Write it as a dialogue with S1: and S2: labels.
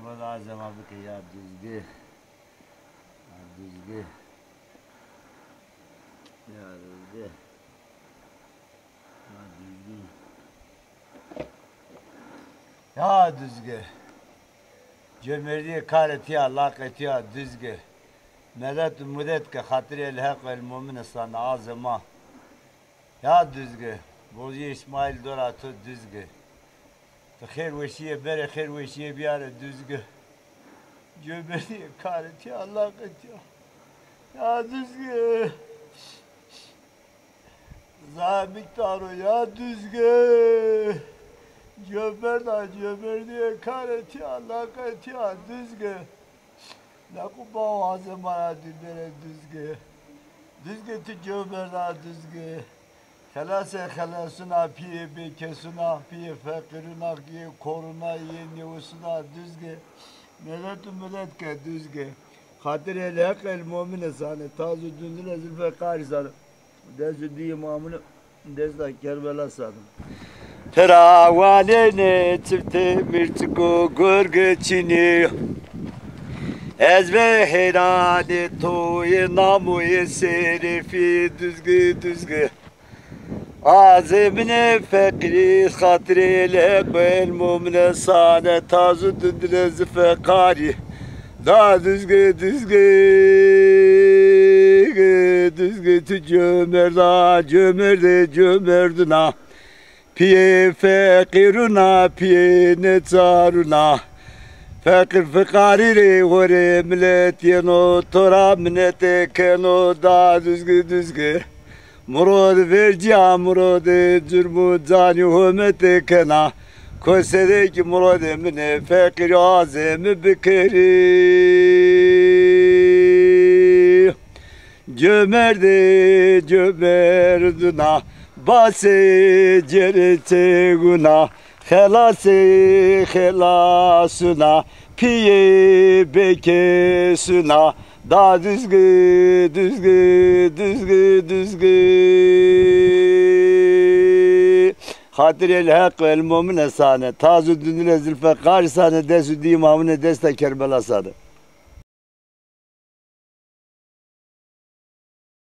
S1: Murat Azam abi ki ya düzgü. Ya düzgü. Ya düzgü. Ya düzgü. Ya düzgü. Cömertliği karetiya, laketiya düzgü. Medet müdet ke hatiri el hak vel mu'min sana azama. Ya düzgü. Bozu İsmail Dora tu düzgü. Xeyr veşiye bere xeyr veşiye biyare düzgü. Cömertliği karetiya, laketiya. Ya düzgü. Miktarı ya düzgü. Cömertliği karetiya, laketiya düzgü. Nakuba azamara dibere düzgü. Düzgü tu cömertliği düzgü. Halasuna piye bekesuna piye fakiruna piye koruna yeniyusuna düzgü. Millet ke düzgü. Hatır el hak el mu'min sane tazu dündüle zülfe karisan. Dezü di imamını dezda Kerbela sadım. Travanene çifte mirçiko gurgıçini. Ezbe herane toye namuye serifi düzgü düzgü. Azemine fakiri hatire lekbel mumne sane tazu dündüle zülfe kari. Da düzgü düzgü düzgü tu cömertuna piye fakiruna piye neçaruna fakir fıkarire vore millet yeno tora minnete keno da düzgü murad verciya murad cürmu cani hümete kena Kosedeki murad emine fakir azemi bikeri cömertuna base cerete guna helasuna piye bekesuna da düzgü Hatir el hak vel mu'min sane tazu dündüle zülfe karisane desü di imamine deste Kerbela sadı.